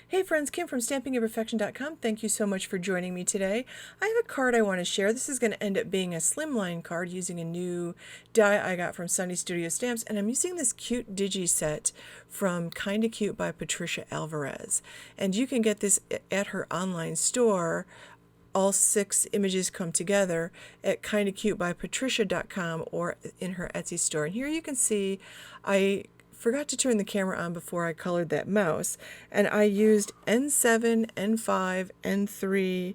Hey friends, Kim from stampingofperfection.com. Thank you so much for joining me today. I have a card I want to share. This is going to end up being a slimline card using a new die I got from Sunny Studio Stamps, and I'm using this cute digi set from Kinda Cute by Patricia Alvarez. And you can get this at her online store. All 6 images come together at kindacutebypatricia.com or in her Etsy store. And here you can see I forgot to turn the camera on before I colored that mouse, and I used N7, N5, N3,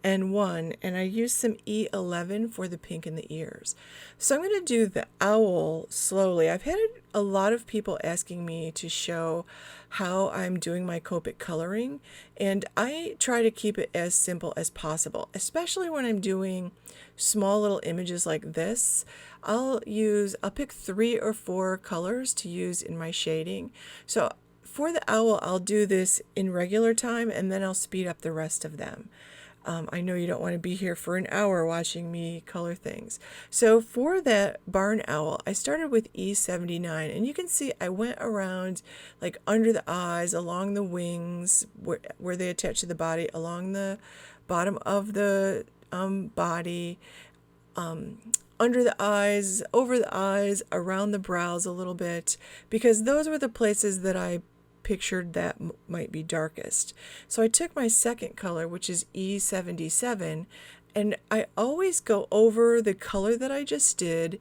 N1, and I used some E11 for the pink in the ears. So I'm going to do the owl slowly. I've had a lot of people asking me to show how I'm doing my Copic coloring, and I try to keep it as simple as possible, especially when I'm doing small little images like this. I'll pick 3 or 4 colors to use in my shading. So for the owl, I'll do this in regular time, and then I'll speed up the rest of them. I know you don't want to be here for an hour watching me color things. So for that barn owl, I started with E79, and you can see I went around like under the eyes, along the wings, where they attach to the body, along the bottom of the body, under the eyes, over the eyes, around the brows a little bit, because those were the places that I pictured that might be darkest. So I took my second color, which is E77, and I always go over the color that I just did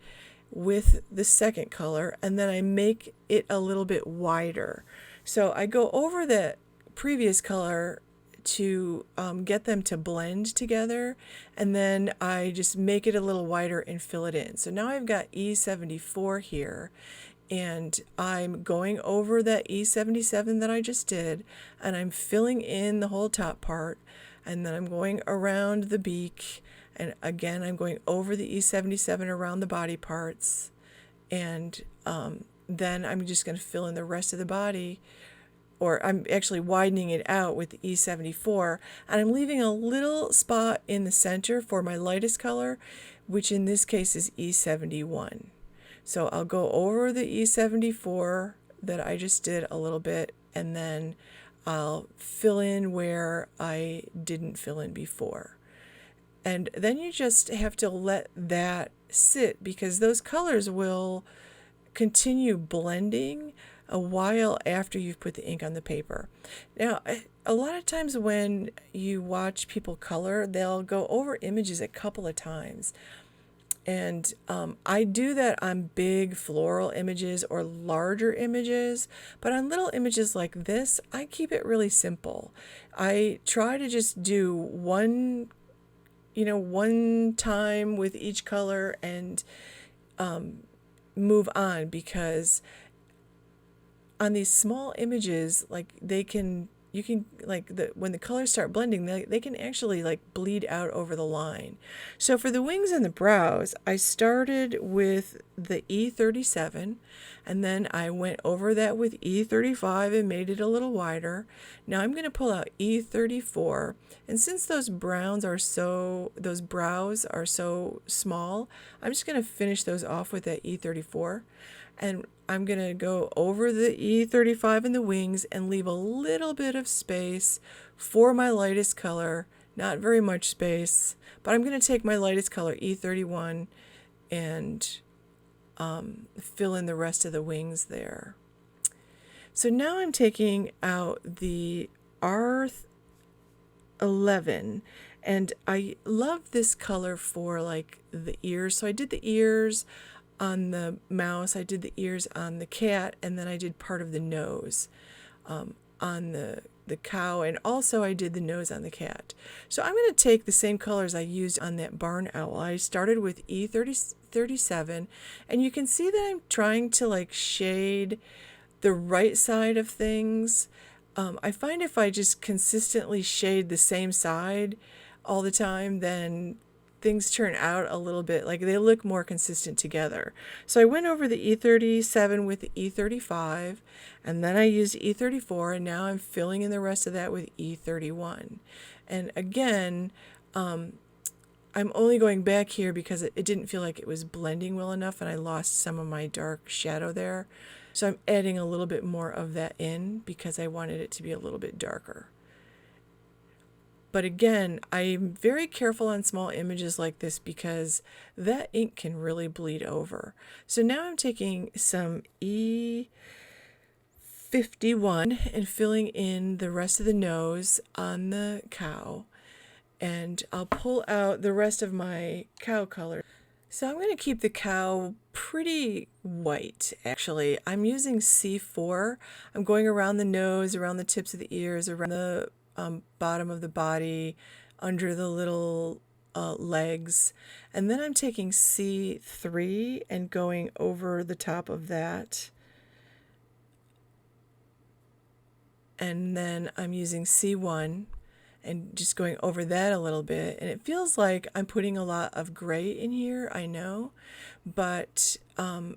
with the second color, and then I make it a little bit wider. So I go over that previous color to get them to blend together, and then I just make it a little wider and fill it in. So now I've got E74 here, and I'm going over that E77 that I just did, and I'm filling in the whole top part, and then I'm going around the beak, and again I'm going over the E77 around the body parts, and then I'm just going to fill in the rest of the body, or I'm actually widening it out with the E74, and I'm leaving a little spot in the center for my lightest color, which in this case is E71. So I'll go over the E74 that I just did a little bit, and then I'll fill in where I didn't fill in before. And then you just have to let that sit, because those colors will continue blending a while after you've put the ink on the paper. Now, a lot of times when you watch people color, they'll go over images a couple of times. And I do that on big floral images or larger images, but on little images like this, I keep it really simple. I try to just do one time with each color and move on, because on these small images, like you can when the colors start blending, they can actually like bleed out over the line. So for the wings and the brows, I started with the E37, and then I went over that with E35 and made it a little wider. Now I'm going to pull out E34, and since those brows are so small, I'm just going to finish those off with that E34. And I'm going to go over the E35 in the wings and leave a little bit of space for my lightest color. Not very much space, but I'm going to take my lightest color, E31, and fill in the rest of the wings there. So now I'm taking out the R11, and I love this color for like the ears. So I did the ears on the mouse, I did the ears on the cat, and then I did part of the nose on the cow, and also I did the nose on the cat. So I'm going to take the same colors I used on that barn owl. I started with E37, and you can see that I'm trying to like shade the right side of things. I find if I just consistently shade the same side all the time, then things turn out a little bit like they look more consistent together. So I went over the E37 with the E35, and then I used E34, and now I'm filling in the rest of that with E31. And again, I'm only going back here because it didn't feel like it was blending well enough, and I lost some of my dark shadow there. So I'm adding a little bit more of that in because I wanted it to be a little bit darker. But again, I'm very careful on small images like this because that ink can really bleed over. So now I'm taking some E51 and filling in the rest of the nose on the cow. And I'll pull out the rest of my cow color. So I'm going to keep the cow pretty white, actually. I'm using C4. I'm going around the nose, around the tips of the ears, around the bottom of the body, under the little legs. And then I'm taking C3 and going over the top of that. And then I'm using C1 and just going over that a little bit. And it feels like I'm putting a lot of gray in here, I know, but I'm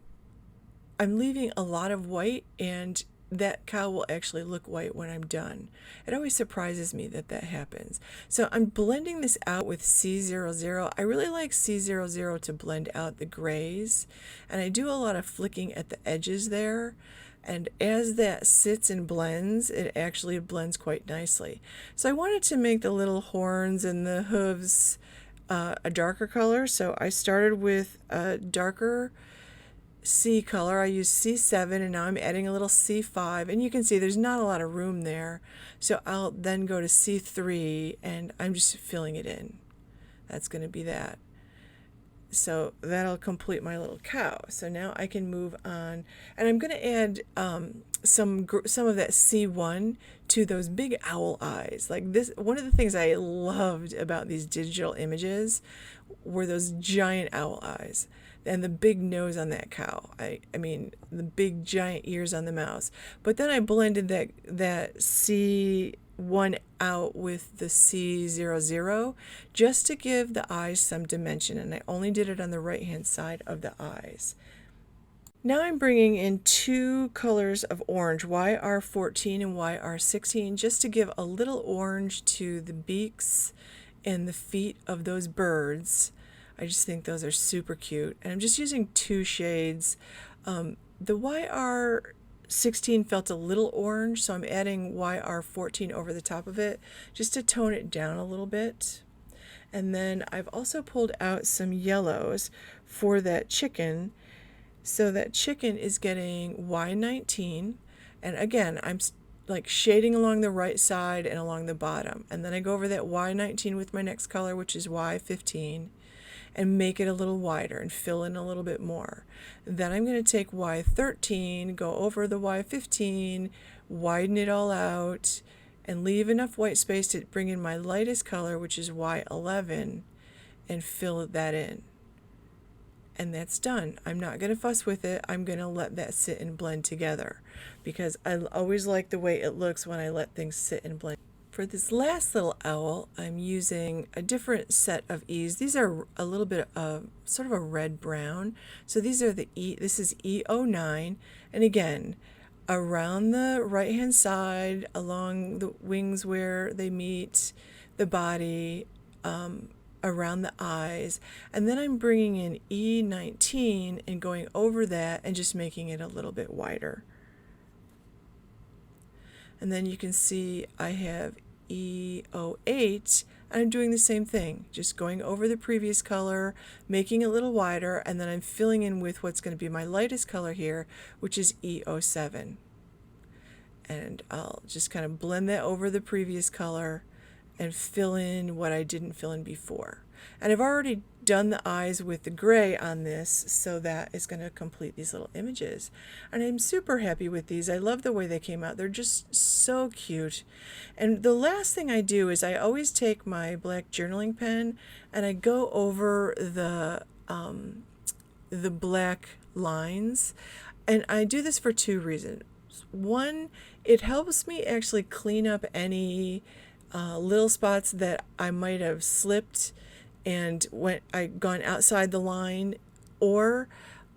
leaving a lot of white, and that cow will actually look white when I'm done. It always surprises me that that happens. So I'm blending this out with C00. I really like C00 to blend out the grays, and I do a lot of flicking at the edges there. And as that sits and blends, it actually blends quite nicely. So I wanted to make the little horns and the hooves a darker color. So I started with a darker C color. I used C7, and now I'm adding a little C5. And you can see there's not a lot of room there. So I'll then go to C3, and I'm just filling it in. That's going to be that. So that'll complete my little cow. So now I can move on, and I'm going to add some of that C1 to those big owl eyes. Like this, one of the things I loved about these digital images were those giant owl eyes and the big nose on that cow. I mean the big giant ears on the mouse. But then I blended that C1 out with the C00 just to give the eyes some dimension, and I only did it on the right hand side of the eyes. Now I'm bringing in two colors of orange, YR14 and YR16, just to give a little orange to the beaks and the feet of those birds. I just think those are super cute, and I'm just using two shades. The YR16 felt a little orange, so I'm adding YR14 over the top of it just to tone it down a little bit. And then I've also pulled out some yellows for that chicken. So that chicken is getting Y19, and again I'm like shading along the right side and along the bottom, and then I go over that Y19 with my next color, which is Y15, and make it a little wider and fill in a little bit more. Then I'm going to take Y13, go over the Y15, widen it all out, and leave enough white space to bring in my lightest color, which is Y11, and fill that in. And that's done. I'm not going to fuss with it. I'm going to let that sit and blend together because I always like the way it looks when I let things sit and blend. For this last little owl, I'm using a different set of E's. These are a little bit of sort of a red brown. So these are this is E09. And again, around the right hand side, along the wings where they meet the body, around the eyes, and then I'm bringing in E19 and going over that and just making it a little bit wider. And then you can see I have E08, and I'm doing the same thing, just going over the previous color, making it a little wider, and then I'm filling in with what's going to be my lightest color here, which is E07. And I'll just kind of blend that over the previous color and fill in what I didn't fill in before. And I've already done the eyes with the gray on this, so that is going to complete these little images. And I'm super happy with these. I love the way they came out. They're just so cute. And the last thing I do is I always take my black journaling pen and I go over the black lines. And I do this for two reasons. One, it helps me actually clean up any little spots that I might have slipped and when I gone outside the line. Or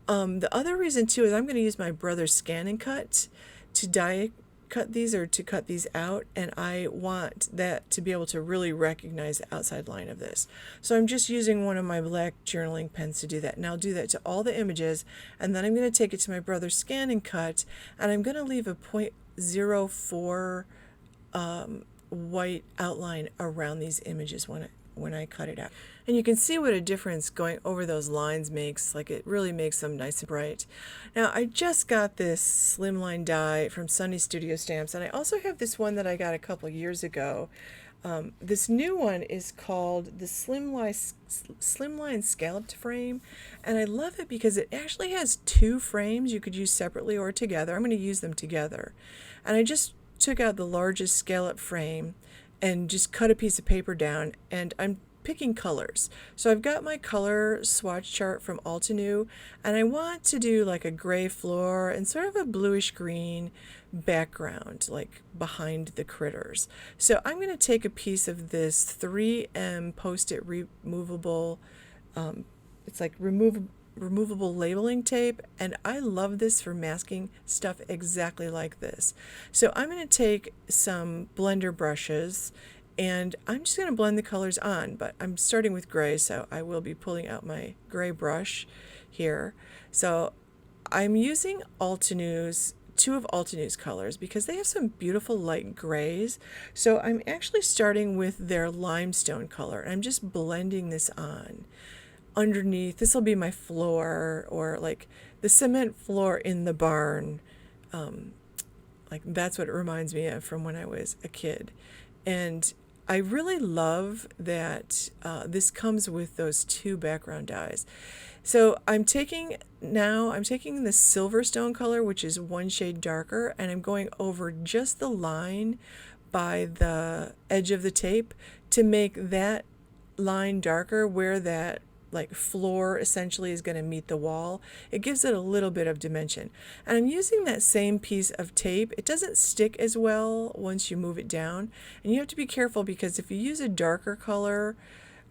the other reason too is I'm going to use my brother's Scan and Cut to die cut these or to cut these out, and I want that to be able to really recognize the outside line of this. So I'm just using one of my black journaling pens to do that. And I'll do that to all the images, and then I'm going to take it to my brother's scan and cut, and I'm going to leave a 0.04 white outline around these images when I cut it out. And you can see what a difference going over those lines makes. Like, it really makes them nice and bright. Now, I just got this Slimline die from Sunny Studio Stamps, and I also have this one that I got a couple years ago. This new one is called the Slimline Scallop Frame, and I love it because it actually has two frames you could use separately or together. I'm going to use them together. And I just took out the largest scallop frame and just cut a piece of paper down, and I'm picking colors. So I've got my color swatch chart from Altenew, and I want to do like a gray floor and sort of a bluish green background like behind the critters. So I'm going to take a piece of this 3M post-it removable, it's like removable labeling tape, and I love this for masking stuff exactly like this. So I'm going to take some blender brushes, and I'm just going to blend the colors on, but I'm starting with gray, so I will be pulling out my gray brush here. So I'm using two of Altenew's colors because they have some beautiful light grays. So I'm actually starting with their limestone color, and I'm just blending this on. Underneath, this will be my floor, or like the cement floor in the barn. Like, that's what it reminds me of from when I was a kid. And I really love that this comes with those two background dyes. So I'm taking the Silverstone color, which is one shade darker, and I'm going over just the line by the edge of the tape to make that line darker where that like floor essentially is going to meet the wall. It gives it a little bit of dimension. And I'm using that same piece of tape. It doesn't stick as well once you move it down. And you have to be careful, because if you use a darker color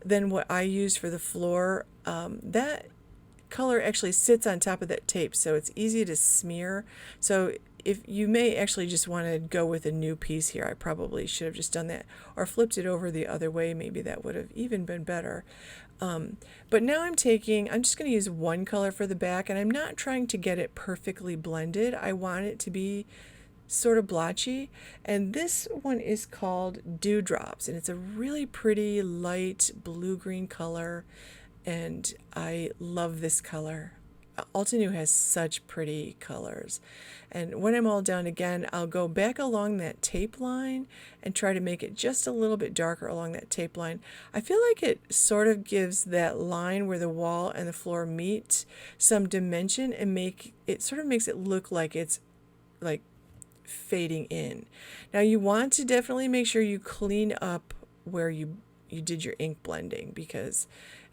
than what I use for the floor, that color actually sits on top of that tape, so it's easy to smear. So if you may actually just want to go with a new piece here, I probably should have just done that, or flipped it over the other way. Maybe that would have even been better. But now I'm just going to use one color for the back, and I'm not trying to get it perfectly blended. I want it to be sort of blotchy, and this one is called Dewdrops, and it's a really pretty light blue-green color, and I love this color. Altenew has such pretty colors. And when I'm all done again, I'll go back along that tape line and try to make it just a little bit darker along that tape line. I feel like it sort of gives that line where the wall and the floor meet some dimension, and sort of makes it look like it's like fading in. Now you want to definitely make sure you clean up where you did your ink blending, because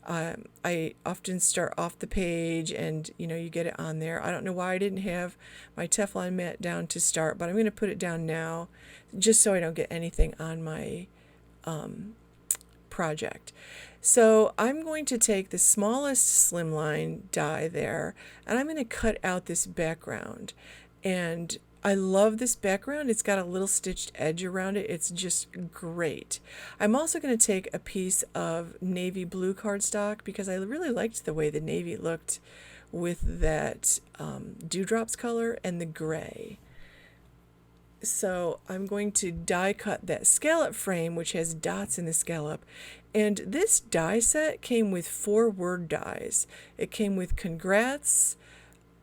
I often start off the page and you get it on there. I don't know why I didn't have my Teflon mat down to start, but I'm going to put it down now just so I don't get anything on my project. So I'm going to take the smallest Slimline die there, and I'm going to cut out this background. And I love this background. It's got a little stitched edge around it. It's just great. I'm also going to take a piece of navy blue cardstock, because I really liked the way the navy looked with that Dewdrops color and the gray. So I'm going to die cut that scallop frame, which has dots in the scallop. And this die set came with 4 word dies. It came with congrats,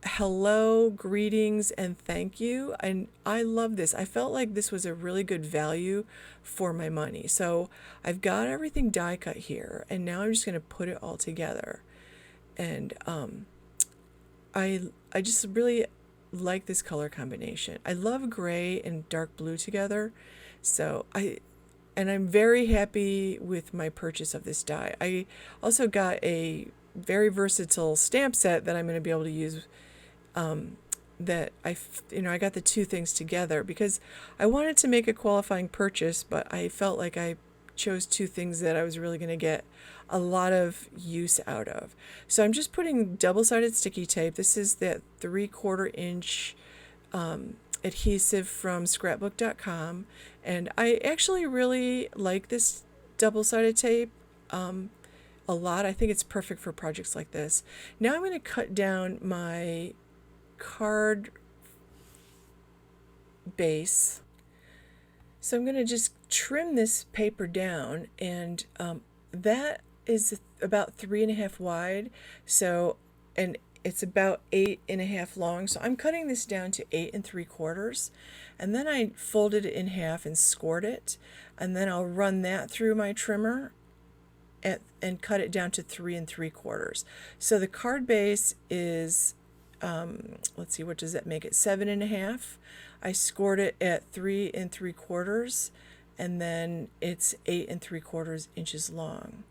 hello, greetings, and thank you. And I love this. I felt like this was a really good value for my money. So I've got everything die cut here, and now I'm just going to put it all together. And I just really like this color combination. I love gray and dark blue together. So I'm very happy with my purchase of this die. I also got a very versatile stamp set that I'm going to be able to use. That I got the two things together because I wanted to make a qualifying purchase, but I felt like I chose two things that I was really going to get a lot of use out of. So I'm just putting double-sided sticky tape. This is that 3/4 inch adhesive from scrapbook.com, and I actually really like this double-sided tape a lot. I think it's perfect for projects like this. Now I'm going to cut down my card base. So I'm going to just trim this paper down, and that is about 3.5 wide. So, and it's about 8.5 long. So I'm cutting this down to 8 3/4, and then I folded it in half and scored it, and then I'll run that through my trimmer and cut it down to 3 3/4. So the card base is, let's see, what does that make it? 7.5. I scored it at 3 3/4, and then it's 8 3/4 inches long.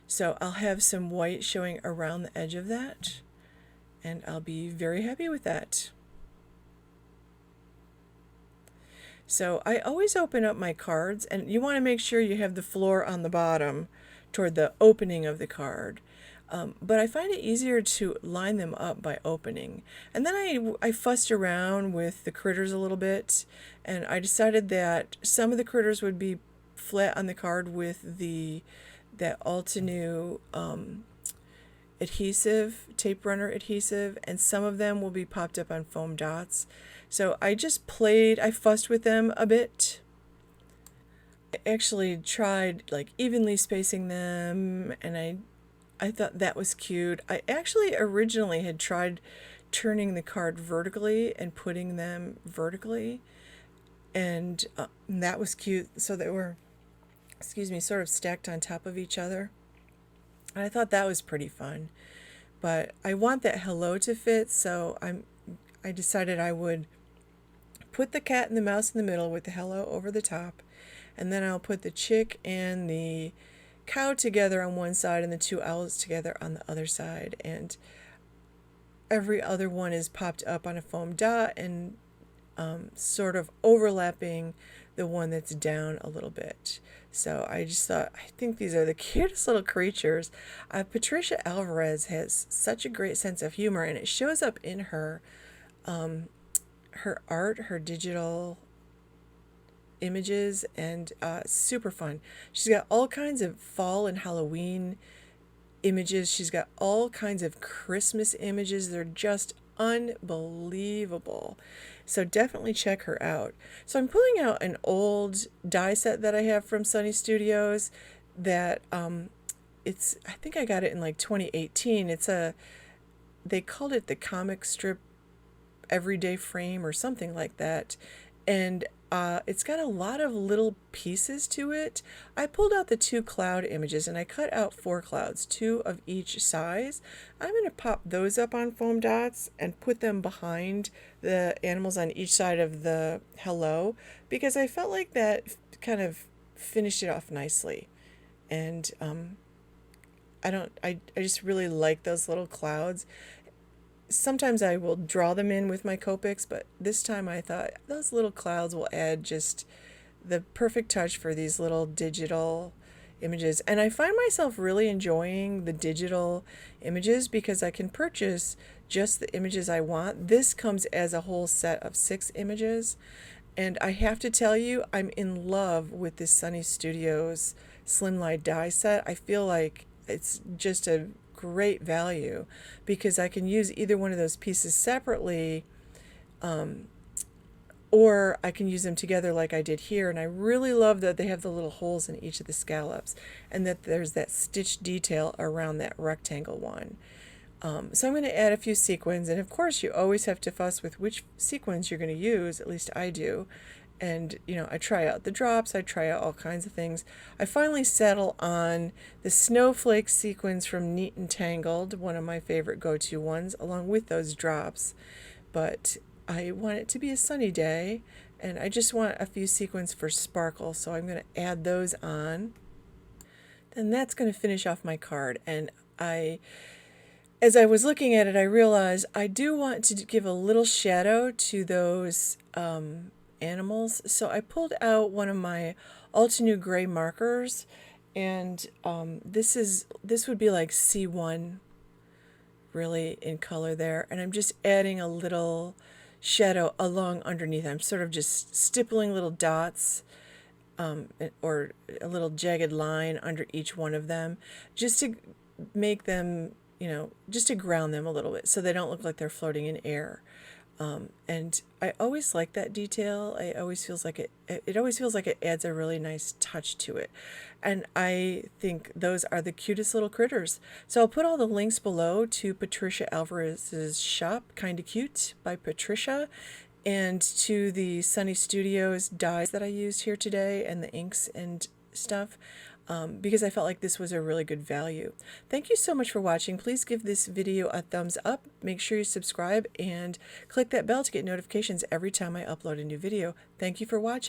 So I'll have some white showing around the edge of that, and I'll be very happy with that. So I always open up my cards, and you want to make sure you have the floor on the bottom toward the opening of the card. But I find it easier to line them up by opening. And then I fussed around with the critters a little bit, and I decided that some of the critters would be flat on the card with that Altenew adhesive, tape runner adhesive, and some of them will be popped up on foam dots. So I fussed with them a bit. I actually tried like evenly spacing them, and I thought that was cute. I actually originally had tried turning the card vertically and putting them vertically, and that was cute. So they were, sort of stacked on top of each other. And I thought that was pretty fun. But I want that hello to fit, so I decided I would put the cat and the mouse in the middle with the hello over the top, and then I'll put the chick and the cow together on one side and the two owls together on the other side, and every other one is popped up on a foam dot and sort of overlapping the one that's down a little bit. So I just thought, I think these are the cutest little creatures. Patricia Alvarez has such a great sense of humor, and it shows up in her art, her digital images, and super fun. She's got all kinds of fall and Halloween images. She's got all kinds of Christmas images. They're just unbelievable. So definitely check her out. So I'm pulling out an old die set that I have from Sunny Studios that I think I got it in like 2018. They called it the comic strip everyday frame or something like that. And it's got a lot of little pieces to it. I pulled out the 2 cloud images, and I cut out 4 clouds, 2 of each size. I'm going to pop those up on foam dots and put them behind the animals on each side of the hello, because I felt like that kind of finished it off nicely. And I just really like those little clouds. Sometimes I will draw them in with my Copics, but this time I thought those little clouds will add just the perfect touch for these little digital images. And I find myself really enjoying the digital images because I can purchase just the images I want. This comes as a whole set of 6 images, and I have to tell you, I'm in love with this Sunny Studios Slimline die set. I feel like it's just a great value because I can use either one of those pieces separately, or I can use them together like I did here. And I really love that they have the little holes in each of the scallops, and that there's that stitch detail around that rectangle one. So I'm going to add a few sequins, and of course you always have to fuss with which sequins you're going to use, at least I do. And, I try out the drops, I try out all kinds of things. I finally settle on the snowflake sequins from Neat and Tangled, one of my favorite go-to ones, along with those drops. But I want it to be a sunny day, and I just want a few sequins for sparkle, so I'm going to add those on. Then that's going to finish off my card, and as I was looking at it, I realized I do want to give a little shadow to those animals. So I pulled out one of my Altenew gray markers, and this would be like C1 really in color there, and I'm just adding a little shadow along underneath. I'm sort of just stippling little dots or a little jagged line under each one of them, just to make them, just to ground them a little bit so they don't look like they're floating in air. And I always like that detail. It always feels like it adds a really nice touch to it. And I think those are the cutest little critters. So I'll put all the links below to Patricia Alvarez's shop, Kinda Cute by Patricia, and to the Sunny Studios dyes that I used here today and the inks and stuff. Because I felt like this was a really good value. Thank you so much for watching. Please give this video a thumbs up. Make sure you subscribe and click that bell to get notifications every time I upload a new video. Thank you for watching.